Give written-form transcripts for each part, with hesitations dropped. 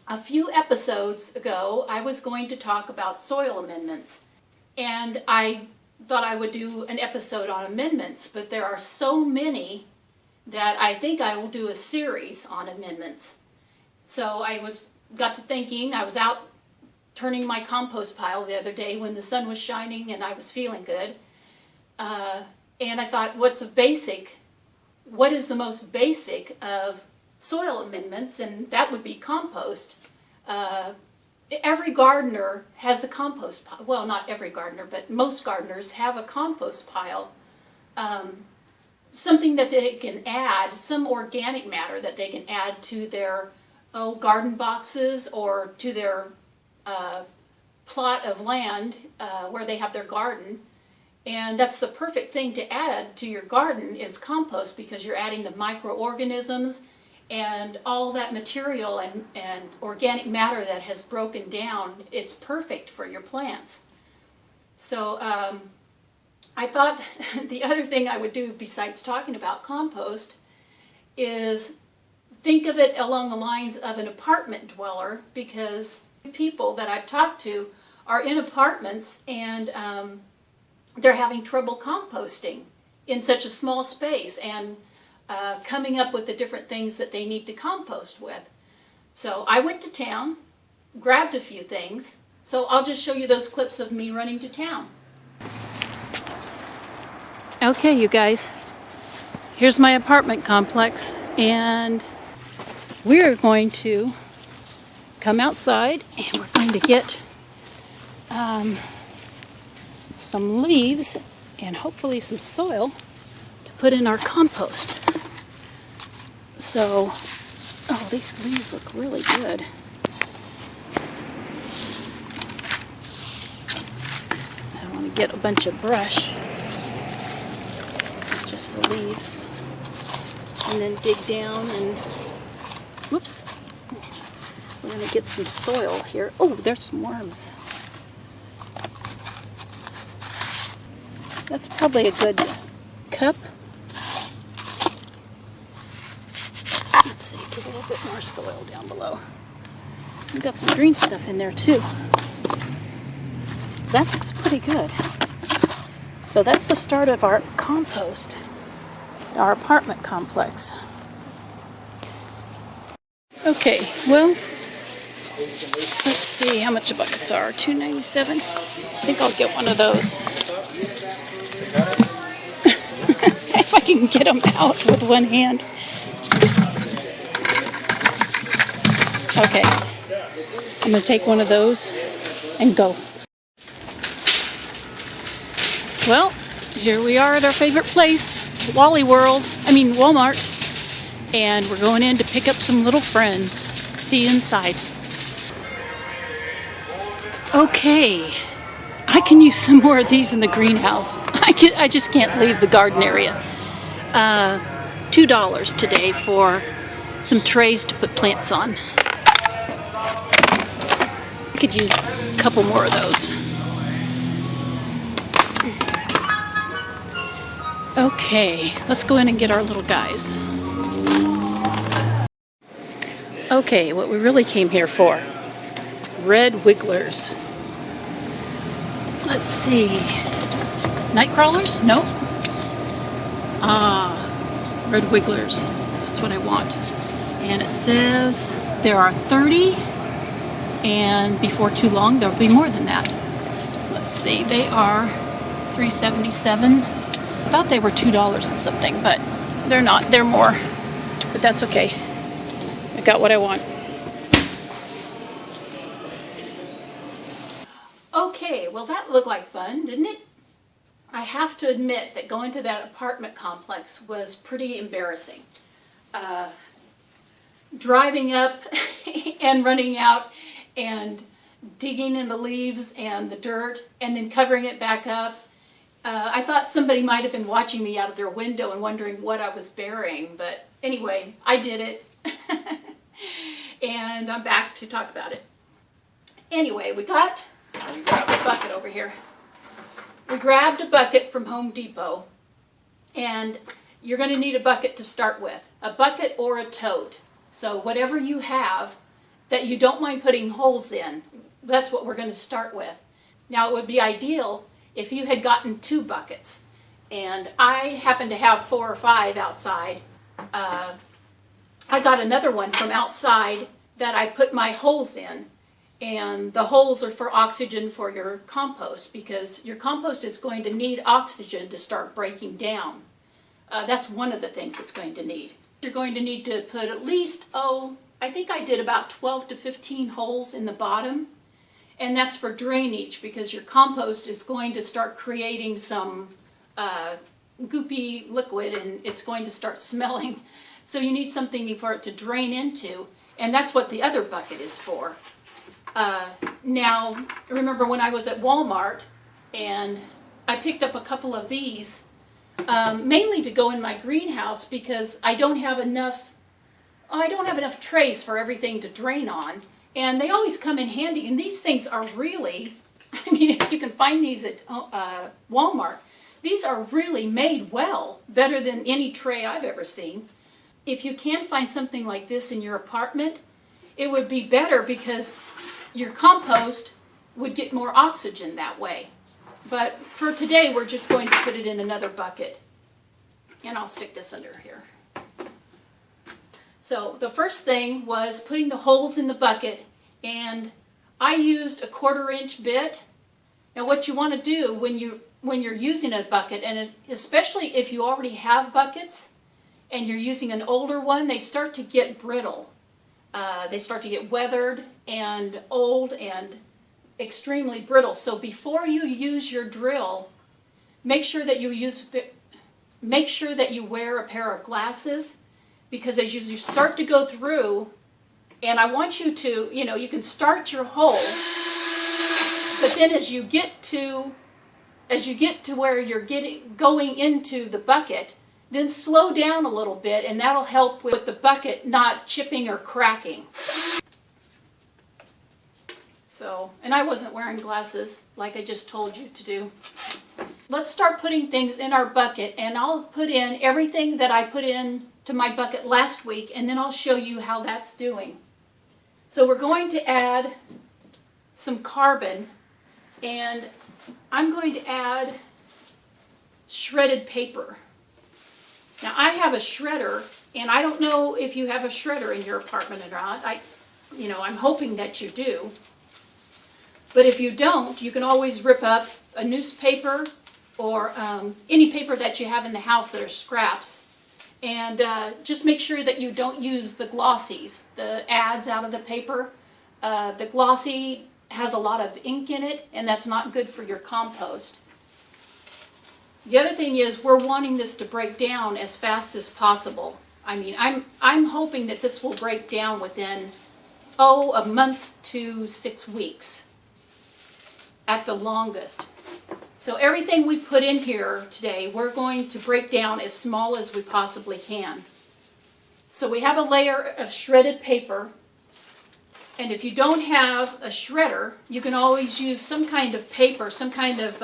A few episodes ago, I was going to talk about soil amendments, and I thought I would do an episode on amendments, but there are so many that I think I will do a series on amendments. So got to thinking. I was out turning my compost pile the other day when the sun was shining and I was feeling good, and I thought, what is the most basic of soil amendments? And that would be compost. Every gardener has a compost pile. Well, not every gardener, but most gardeners have a compost pile. Something that they can add, some organic matter that they can add to their garden boxes or to their plot of land where they have their garden. And that's the perfect thing to add to your garden is compost, because you're adding the microorganisms and all that material and organic matter that has broken down. It's perfect for your plants. So I thought the other thing I would do besides talking about compost is think of it along the lines of an apartment dweller, because people that I've talked to are in apartments and they're having trouble composting in such a small space and coming up with the different things that they need to compost with. So I went to town, grabbed a few things, so I'll just show you those clips of me running to town. Okay, you guys, here's my apartment complex, and we're going to come outside and we're going to get some leaves and hopefully some soil to put in our compost. So, oh, these leaves look really good. I want to get a bunch of brush, just the leaves, and then dig down and, whoops, we're going to get some soil here. Oh, there's some worms. That's probably a good cup. Let's see, get a little bit more soil down below. We've got some green stuff in there too. That looks pretty good. So that's the start of our compost, our apartment complex. Okay, well, let's see how much the buckets are. $2.97. I think I'll get one of those. If I can get them out with one hand. Okay, I'm going to take one of those and go. Well, here we are at our favorite place, Walmart, and we're going in to pick up some little friends. See you inside. Okay, I can use some more of these in the greenhouse. I just can't leave the garden area. $2 today for some trays to put plants on. I could use a couple more of those. Okay, let's go in and get our little guys. Okay, what we really came here for. Red wigglers. Let's see. Night crawlers? Nope. Red wigglers. That's what I want. And it says there are 30, and before too long there'll be more than that. Let's see. They are $3.77. I thought they were $2 and something, but they're not. They're more. But that's okay. I got what I want. Okay, well that looked like fun, didn't it? I have to admit that going to that apartment complex was pretty embarrassing. Driving up and running out and digging in the leaves and the dirt and then covering it back up. I thought somebody might have been watching me out of their window and wondering what I was burying, but anyway, I did it. And I'm back to talk about it. Anyway, let me grab a bucket over here. We grabbed a bucket from Home Depot, and you're going to need a bucket to start with. A bucket or a tote. So whatever you have, that you don't mind putting holes in. That's what we're going to start with. Now it would be ideal if you had gotten 2 buckets, and I happen to have 4 or 5 outside. I got another one from outside that I put my holes in, and the holes are for oxygen for your compost, because your compost is going to need oxygen to start breaking down. That's one of the things it's going to need. You're going to need to put at least, I think I did about 12 to 15 holes in the bottom, and that's for drainage, because your compost is going to start creating some goopy liquid, and it's going to start smelling. So you need something for it to drain into, and that's what the other bucket is for. Now, remember when I was at Walmart, and I picked up a couple of these, mainly to go in my greenhouse, because I don't have enough trays for everything to drain on, and they always come in handy. And these things are really, I mean, if you can find these at Walmart, these are really made well, better than any tray I've ever seen. If you can find something like this in your apartment, it would be better, because your compost would get more oxygen that way. But for today, we're just going to put it in another bucket. And I'll stick this under here. So the first thing was putting the holes in the bucket, and I used a 1/4 inch bit. Now what you want to do when you're using a bucket, and especially if you already have buckets and you're using an older one, they start to get brittle. They start to get weathered and old and extremely brittle. So before you use your drill, make sure that you wear a pair of glasses, because as you start to go through, and I want you to, you can start your hole, but then as you get to where you're going into the bucket, then slow down a little bit, and that'll help with the bucket not chipping or cracking. So, and I wasn't wearing glasses like I just told you to do. Let's start putting things in our bucket, and I'll put in everything that I put in to my bucket last week, and then I'll show you how that's doing. So we're going to add some carbon, and I'm going to add shredded paper. Now I have a shredder, and I don't know if you have a shredder in your apartment or not. I'm hoping that you do. But if you don't, you can always rip up a newspaper or any paper that you have in the house that are scraps. And just make sure that you don't use the glossies, the ads out of the paper. The glossy has a lot of ink in it, and that's not good for your compost. The other thing is, we're wanting this to break down as fast as possible. I mean, I'm hoping that this will break down within, a month to 6 weeks at the longest. So everything we put in here today, we're going to break down as small as we possibly can. So we have a layer of shredded paper, and if you don't have a shredder, you can always use some kind of paper, some kind of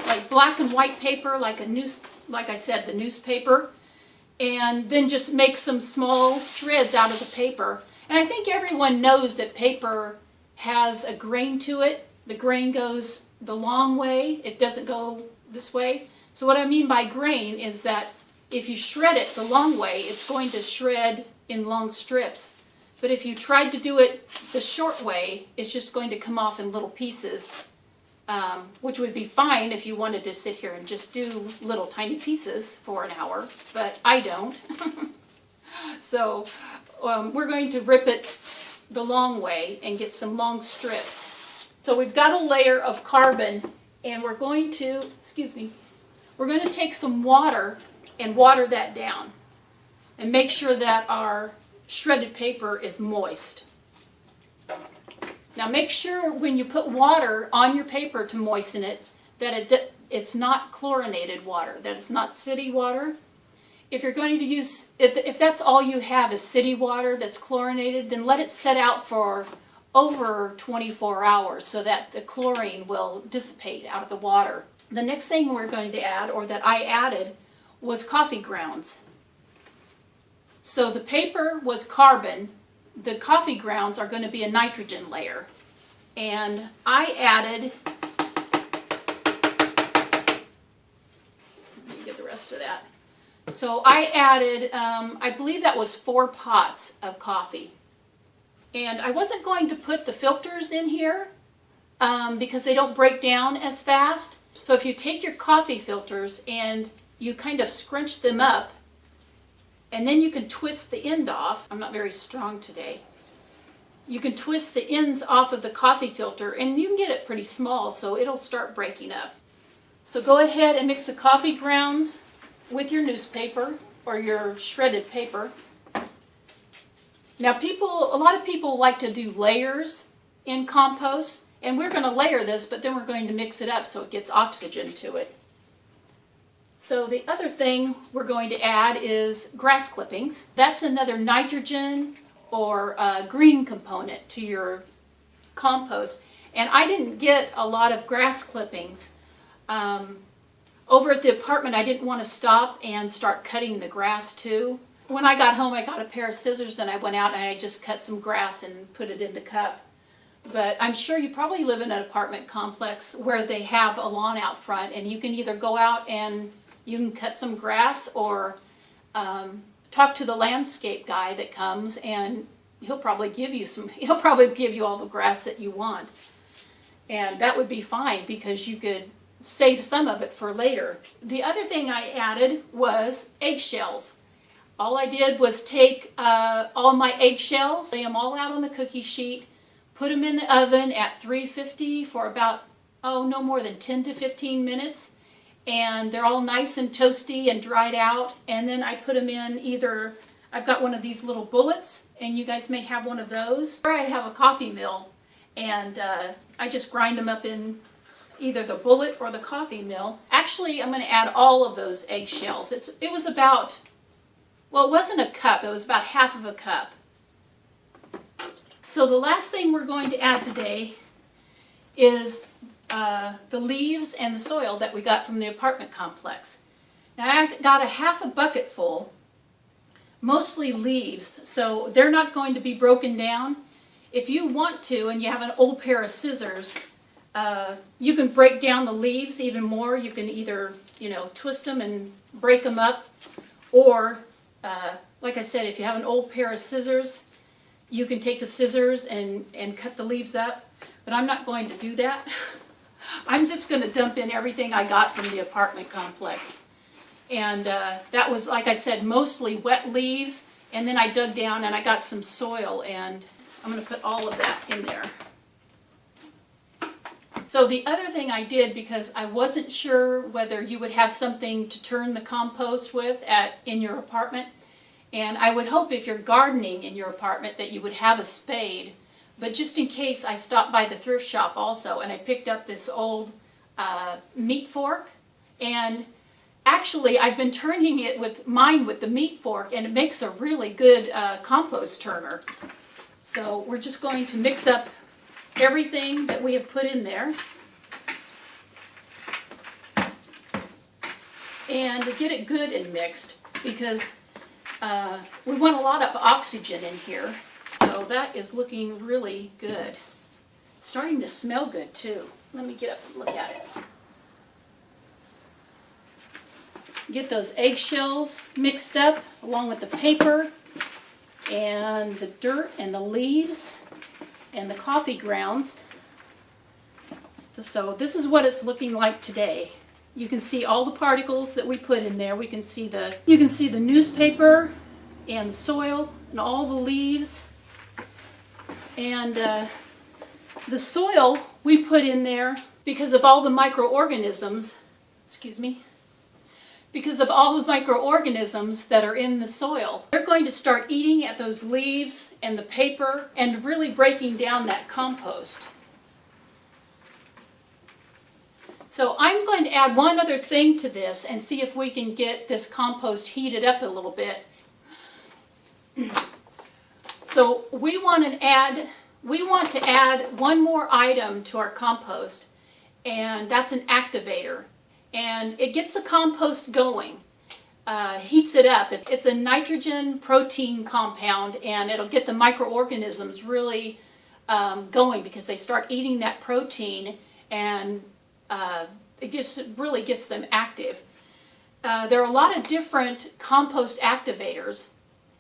like black and white paper, like I said, the newspaper, and then just make some small shreds out of the paper. And I think everyone knows that paper has a grain to it. The grain goes the long way. It doesn't go this way. So what I mean by grain is that if you shred it the long way, it's going to shred in long strips. But if you tried to do it the short way, it's just going to come off in little pieces, which would be fine if you wanted to sit here and just do little tiny pieces for an hour, but I don't. So we're going to rip it the long way and get some long strips. So we've got a layer of carbon, and we're going to, we're going to take some water and water that down and make sure that our shredded paper is moist. Now make sure when you put water on your paper to moisten it that it's not chlorinated water, that it's not city water. If you're going to use, if that's all you have is city water that's chlorinated, then let it set out for over 24 hours so that the chlorine will dissipate out of the water. The next thing we're going to add, or that I added, was coffee grounds. So the paper was carbon, the coffee grounds are going to be a nitrogen layer. And I added, let me get the rest of that. So I added, I believe that was 4 pots of coffee. And I wasn't going to put the filters in here because they don't break down as fast. So if you take your coffee filters and you kind of scrunch them up, and then you can twist the end off. I'm not very strong today. You can twist the ends off of the coffee filter, and you can get it pretty small, so it'll start breaking up. So go ahead and mix the coffee grounds with your newspaper or your shredded paper. Now a lot of people like to do layers in compost, and we're going to layer this, but then we're going to mix it up so it gets oxygen to it. So the other thing we're going to add is grass clippings. That's another nitrogen or green component to your compost. And I didn't get a lot of grass clippings. Over at the apartment, I didn't want to stop and start cutting the grass too. When I got home, I got a pair of scissors and I went out and I just cut some grass and put it in the cup. But I'm sure you probably live in an apartment complex where they have a lawn out front, and you can either go out and you can cut some grass or talk to the landscape guy that comes, and he'll probably give you all the grass that you want. And that would be fine because you could save some of it for later. The other thing I added was eggshells. All I did was take all my eggshells, lay them all out on the cookie sheet, put them in the oven at 350 for about, no more than 10 to 15 minutes. And they're all nice and toasty and dried out. And then I put them in either, I've got one of these little bullets, and you guys may have one of those. Or I have a coffee mill, and I just grind them up in either the bullet or the coffee mill. Actually, I'm going to add all of those eggshells. It was about, well, it wasn't a cup, it was about half of a cup. So the last thing we're going to add today is the leaves and the soil that we got from the apartment complex. Now I got a half a bucket full, mostly leaves, so they're not going to be broken down. If you want to, and you have an old pair of scissors, you can break down the leaves even more. You can either, twist them and break them up, or like I said, if you have an old pair of scissors, you can take the scissors and cut the leaves up. But I'm not going to do that. I'm just going to dump in everything I got from the apartment complex. And that was, like I said, mostly wet leaves. And then I dug down and I got some soil, and I'm going to put all of that in there. So the other thing I did, because I wasn't sure whether you would have something to turn the compost with in your apartment, and I would hope if you're gardening in your apartment that you would have a spade. But just in case, I stopped by the thrift shop also, and I picked up this old meat fork. And actually, I've been turning it with the meat fork, and it makes a really good compost turner. So we're just going to mix up everything that we have put in there. And to get it good and mixed, because we want a lot of oxygen in here. So that is looking really good. Starting to smell good too. Let me get up and look at it. Get those eggshells mixed up along with the paper and the dirt and the leaves and the coffee grounds. So this is what it's looking like today. You can see all the particles that we put in there. You can see the newspaper and the soil and all the leaves. And the soil we put in there because of all the microorganisms, because of all the microorganisms that are in the soil. They're going to start eating at those leaves and the paper and really breaking down that compost. So I'm going to add one other thing to this and see if we can get this compost heated up a little bit. So we want to add one more item to our compost, and that's an activator. And it gets the compost going. heats it up. It's a nitrogen protein compound, and it'll get the microorganisms really going because they start eating that protein, and it just really gets them active. There are a lot of different compost activators,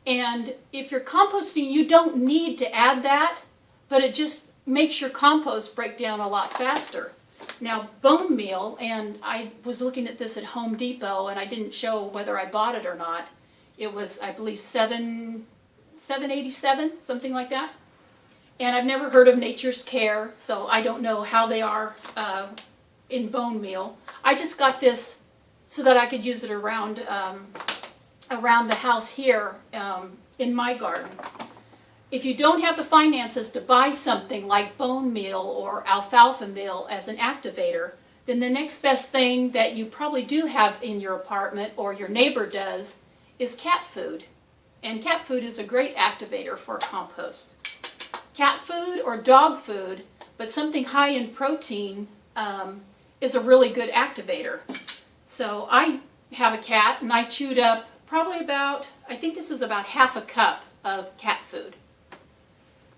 and if you're composting, you don't need to add that, but it just makes your compost break down a lot faster. Now, bone meal, and I was looking at this at Home Depot, and I didn't show whether I bought it or not. It was, I believe, $7.87, something like that. And I've never heard of Nature's Care, so I don't know how they are in bone meal. I just got this so that I could use it around the house here in my garden. If you don't have the finances to buy something like bone meal or alfalfa meal as an activator, then the next best thing that you probably do have in your apartment or your neighbor does is cat food. And cat food is a great activator for compost. Cat food or dog food, but something high in protein, is a really good activator. So I have a cat, and I chewed up probably about, I think this is about half a cup of cat food.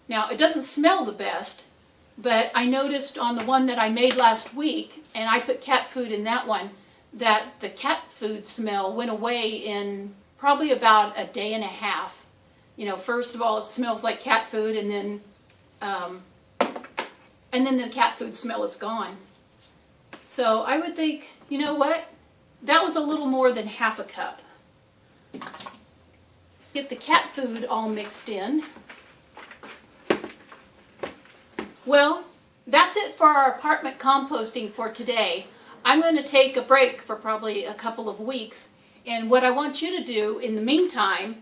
Now, it doesn't smell the best, but I noticed on the one that I made last week, and I put cat food in that one, that the cat food smell went away in probably about a day and a half. You know, first of all, it smells like cat food, and then the cat food smell is gone. So I would think, you know what? That was a little more than half a cup. Get the cat food all mixed in. Well, that's it for our apartment composting for today. I'm going to take a break for probably a couple of weeks, and what I want you to do in the meantime,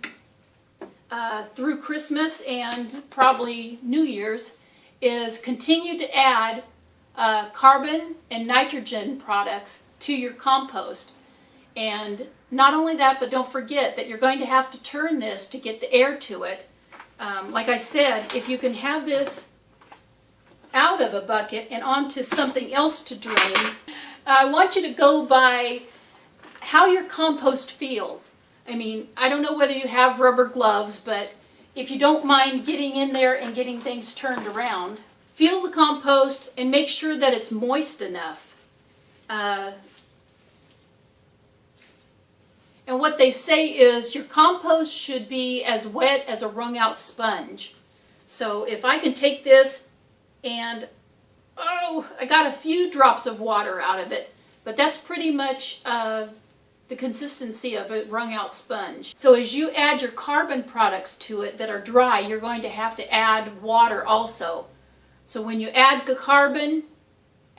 through Christmas and probably New Year's, is continue to add carbon and nitrogen products to your compost. And not only that, but don't forget that you're going to have to turn this to get the air to it. Like I said, if you can have this out of a bucket and onto something else to drain, I want you to go by how your compost feels. I mean, I don't know whether you have rubber gloves, but if you don't mind getting in there and getting things turned around, feel the compost and make sure that it's moist enough. And what they say is your compost should be as wet as a wrung out sponge. So if I can take this and, oh, I got a few drops of water out of it, but that's pretty much the consistency of a wrung out sponge. So as you add your carbon products to it that are dry, you're going to have to add water also. So when you add the carbon,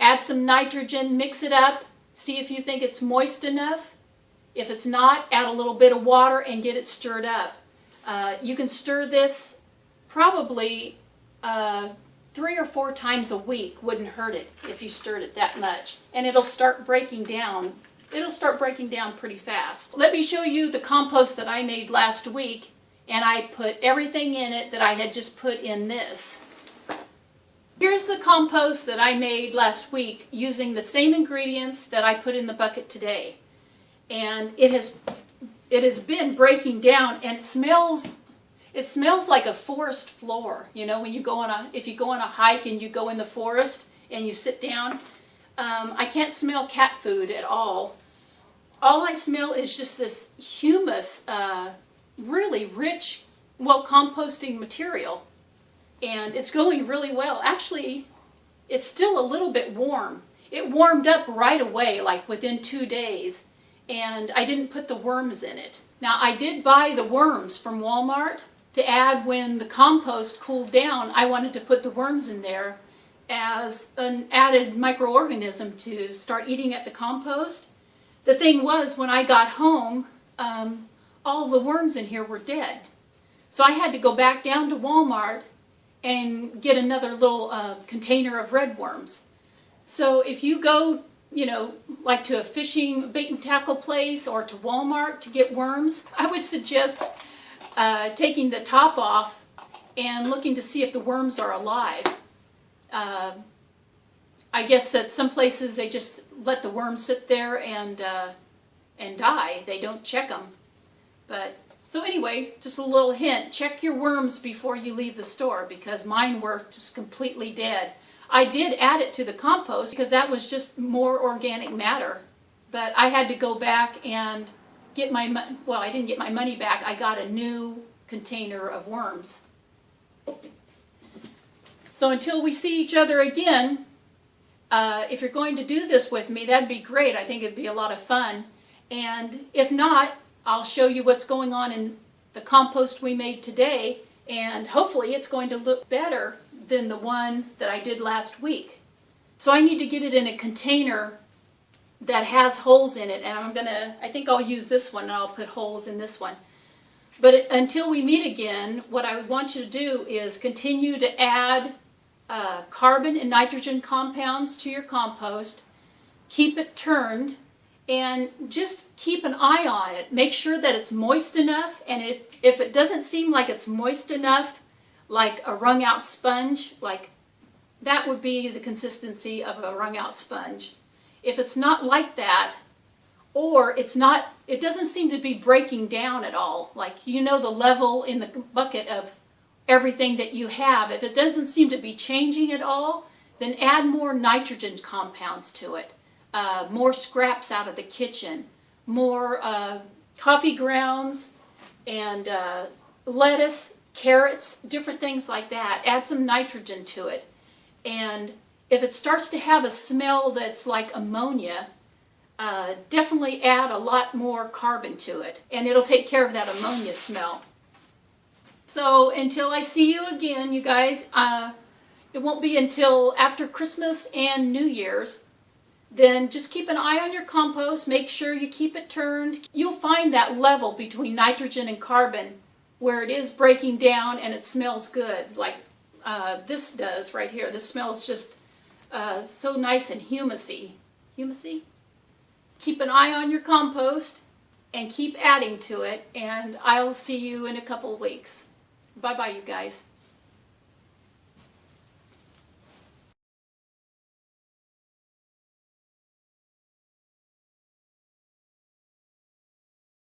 add some nitrogen, mix it up, see if you think it's moist enough. If it's not, add a little bit of water and get it stirred up. You can stir this probably 3 or 4 times a week. Wouldn't hurt it if you stirred it that much. And it'll start breaking down. It'll start breaking down pretty fast. Let me show you the compost that I made last week, and I put everything in it that I had just put in this. Here's the compost that I made last week using the same ingredients that I put in the bucket today. And it has been breaking down, and it smells like a forest floor. You know, when you go if you go on a hike and you go in the forest and you sit down, I can't smell cat food at all. All I smell is just this humus, really rich, well, composting material. And it's going really well. Actually, it's still a little bit warm. It warmed up right away, like within 2 days. And I didn't put the worms in it. Now, I did buy the worms from Walmart to add when the compost cooled down. I wanted to put the worms in there as an added microorganism to start eating at the compost. The thing was, when I got home, all the worms in here were dead. So I had to go back down to Walmart and get another little container of red worms. So if you go, you know, like to a fishing bait and tackle place or to Walmart to get worms, I would suggest taking the top off and looking to see if the worms are alive. I guess that some places they just let the worms sit there and and die. They don't check them. But so anyway, just a little hint, check your worms before you leave the store, because mine were just completely dead. I did add it to the compost because that was just more organic matter. But I had to go back and get my, well, I didn't get my money back. I got a new container of worms. So until we see each other again, if you're going to do this with me, that'd be great. I think it'd be a lot of fun. And if not, I'll show you what's going on in the compost we made today, and hopefully it's going to look better than the one that I did last week. So I need to get it in a container that has holes in it, and I think I'll use this one, and I'll put holes in this one. But until we meet again, what I want you to do is continue to add carbon and nitrogen compounds to your compost, keep it turned, and just keep an eye on it. Make sure that it's moist enough, and if it doesn't seem like it's moist enough, like a wrung out sponge, like that would be the consistency of a wrung out sponge. If it's not like that, or it doesn't seem to be breaking down at all, like you know the level in the bucket of everything that you have, if it doesn't seem to be changing at all, then add more nitrogen compounds to it. More scraps out of the kitchen, more coffee grounds and lettuce, carrots, different things like that. Add some nitrogen to it. And if it starts to have a smell that's like ammonia, definitely add a lot more carbon to it, and it'll take care of that ammonia smell. So until I see you again, you guys, it won't be until after Christmas and New Year's. Then just keep an eye on your compost. Make sure you keep it turned. You'll find that level between nitrogen and carbon where it is breaking down and it smells good, like this does right here. This smells just so nice and humusy. Humusy? Keep an eye on your compost and keep adding to it, and I'll see you in a couple of weeks. Bye-bye, you guys.